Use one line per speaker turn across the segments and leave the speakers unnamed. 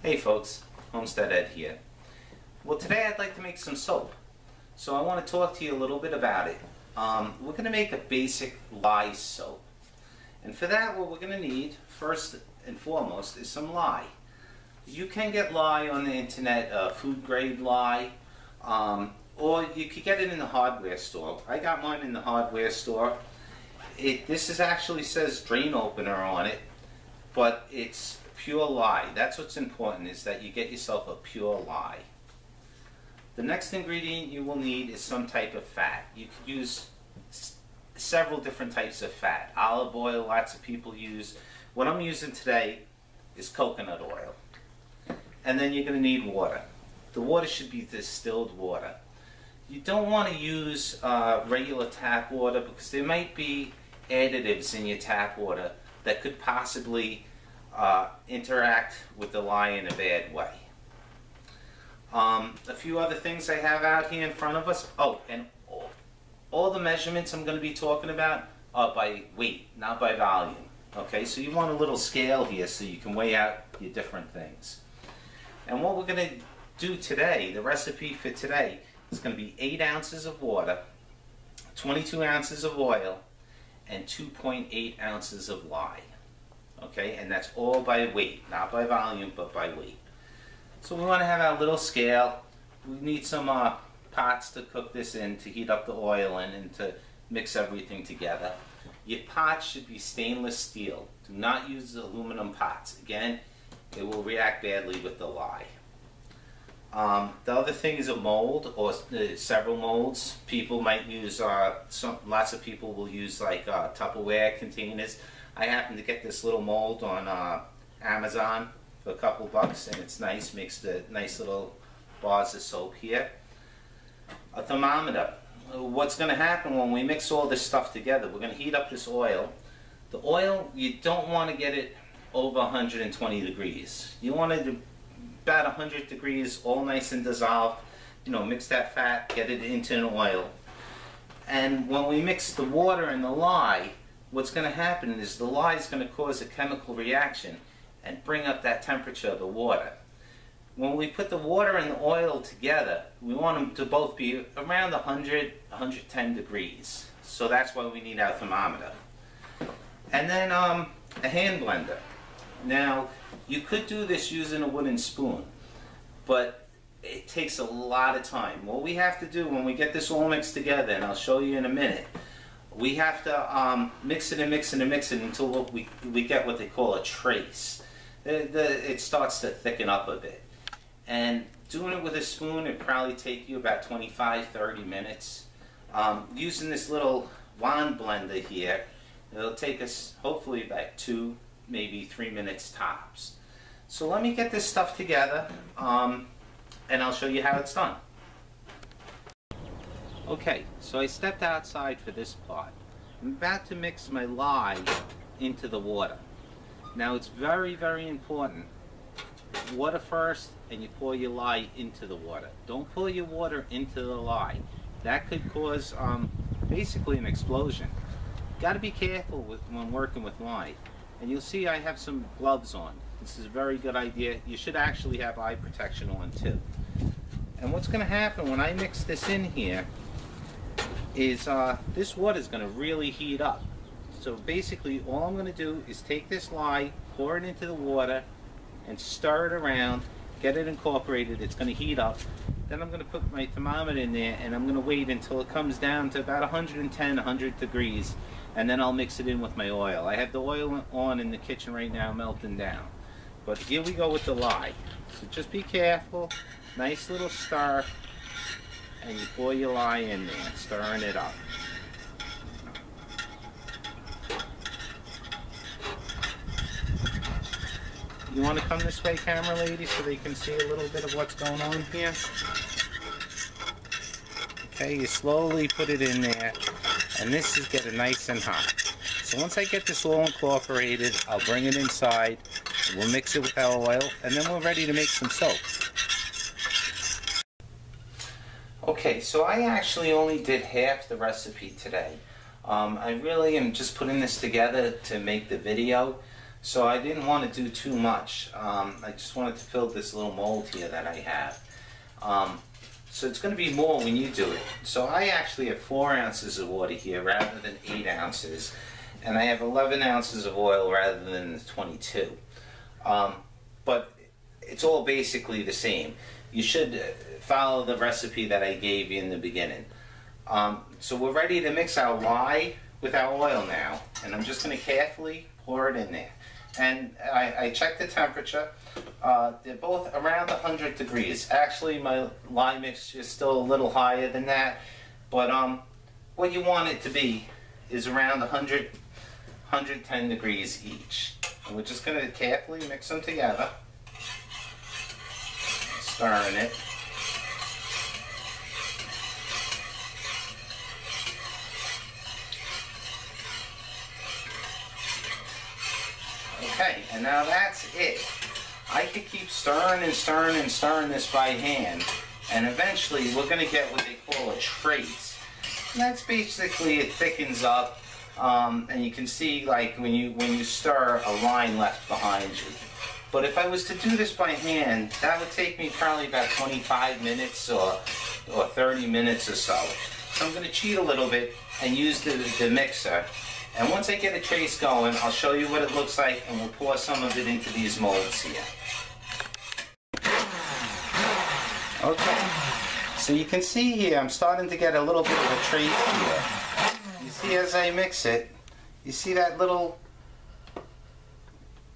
Hey folks, Homestead Ed here. Well, today I'd like to make some soap. So I want to talk to you a little bit about it. We're going to make a basic lye soap. And for that, what we're going to need, first and foremost, is some lye. You can get lye on the internet, food grade lye, or you could get it in the hardware store. I got mine in the hardware store. This actually says drain opener on it, but it's pure lye. That's what's important, is that you get yourself a pure lye. The next ingredient you will need is some type of fat. You could use several different types of fat. Olive oil, lots of people use. What I'm using today is coconut oil. And then you're going to need water. The water should be distilled water. You don't want to use regular tap water because there might be additives in your tap water that could possibly interact with the lye in a bad way. A few other things I have out here in front of us. Oh, and all the measurements I'm going to be talking about are by weight, not by volume. Okay, so you want a little scale here so you can weigh out your different things. And what we're going to do today, the recipe for today, is going to be 8 ounces of water, 22 ounces of oil, and 2.8 ounces of lye. Okay, and that's all by weight, not by volume, but by weight. So we want to have our little scale. We need some pots to cook this in, to heat up the oil in, and to mix everything together. Your pots should be stainless steel. Do not use aluminum pots. Again, it will react badly with the lye. The other thing is a mold, or several molds. People might use, lots of people will use like Tupperware containers. I happen to get this little mold on Amazon for a couple bucks, and it's nice, makes the nice little bars of soap here. A thermometer. What's going to happen when we mix all this stuff together, we're going to heat up this oil. The oil, you don't want to get it over 120 degrees. You want it about 100 degrees, all nice and dissolved. You know, mix that fat, get it into an oil. And when we mix the water and the lye, what's going to happen is the lye is going to cause a chemical reaction and bring up that temperature of the water. When we put the water and the oil together, we want them to both be around 100, 110 degrees. So that's why we need our thermometer. And then a hand blender. Now, you could do this using a wooden spoon, but it takes a lot of time. What we have to do when we get this all mixed together, and I'll show you in a minute, we have to mix it and mix it and mix it until we get what they call a trace. It starts to thicken up a bit. And doing it with a spoon, it probably take you about 25-30 minutes. Using this little wand blender here, it'll take us hopefully about 2, maybe 3 minutes tops. So let me get this stuff together, and I'll show you how it's done. Okay, so I stepped outside for this part. I'm about to mix my lye into the water. Now it's very, very important. Water first, and you pour your lye into the water. Don't pour your water into the lye. That could cause basically an explosion. Got to be careful when working with lye. And you'll see I have some gloves on. This is a very good idea. You should actually have eye protection on too. And what's going to happen when I mix this in here is this water is going to really heat up. So basically all I'm going to do is take this lye, pour it into the water, and stir it around, get it incorporated. It's going to heat up. Then I'm going to put my thermometer in there, and I'm going to wait until it comes down to about 110, 100 degrees, and then I'll mix it in with my oil. I have the oil on in the kitchen right now, melting down. But here we go with the lye. So just be careful. Nice little stir, and you pour your lye in there, stirring it up. You want to come this way, camera lady, so they can see a little bit of what's going on here? Okay, you slowly put it in there, and this is getting nice and hot. So once I get this all incorporated, I'll bring it inside, we'll mix it with our oil, and then we're ready to make some soap. Okay, so I actually only did half the recipe today. I really am just putting this together to make the video. So I didn't want to do too much. I just wanted to fill this little mold here that I have. So it's going to be more when you do it. So I actually have 4 ounces of water here rather than 8 ounces. And I have 11 ounces of oil rather than the 22. But it's all basically the same. You should follow the recipe that I gave you in the beginning. So we're ready to mix our lye with our oil now. And I'm just going to carefully pour it in there. And I checked the temperature. They're both around 100 degrees. Actually, my lye mixture is still a little higher than that. But what you want it to be is around 110 degrees each. And we're just going to carefully mix them together. Stirring it. Okay, and now that's it. I could keep stirring and stirring and stirring this by hand, and eventually we're going to get what they call a trace. And that's basically, it thickens up, and you can see, like, when you stir, a line left behind you. But if I was to do this by hand, that would take me probably about 25 minutes or 30 minutes or so. So I'm going to cheat a little bit and use the mixer. And once I get a trace going, I'll show you what it looks like, and we'll pour some of it into these molds here. Okay, so you can see here, I'm starting to get a little bit of a trace here. You see as I mix it, you see that little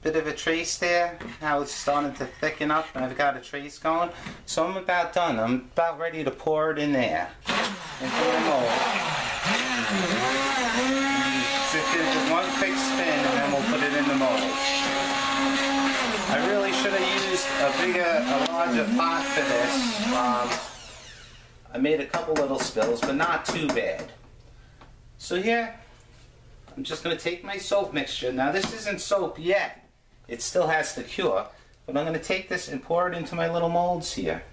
bit of a trace there? How it's starting to thicken up, and I've got a trace going. So I'm about done. I'm about ready to pour it in there, into the mold. Just one quick spin, and then we'll put it in the mold. I really should have used a larger pot for this. I made a couple little spills, but not too bad. So here, I'm just going to take my soap mixture. Now this isn't soap yet. It still has to cure. But I'm going to take this and pour it into my little molds here.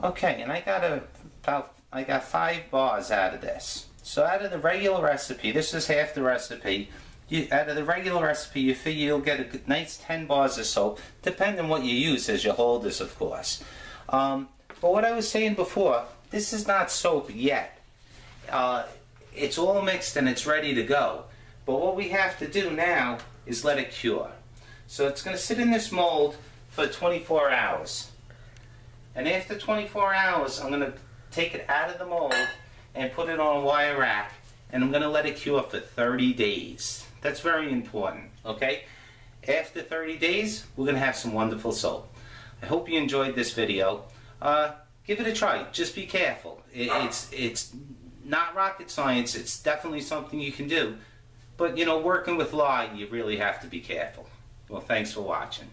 Okay, and I got 5 bars out of this. So out of the regular recipe, this is half the recipe. Out of the regular recipe, you figure you'll get a nice 10 bars of soap, depending on what you use as your holders, of course. But what I was saying before, this is not soap yet. It's all mixed and it's ready to go. But what we have to do now is let it cure. So it's going to sit in this mold for 24 hours. And after 24 hours, I'm going to take it out of the mold and put it on a wire rack, and I'm going to let it cure for 30 days. That's very important, okay? After 30 days, we're going to have some wonderful soap. I hope you enjoyed this video. Give it a try. Just be careful. It's not rocket science. It's definitely something you can do. But, you know, working with lye, you really have to be careful. Well, thanks for watching.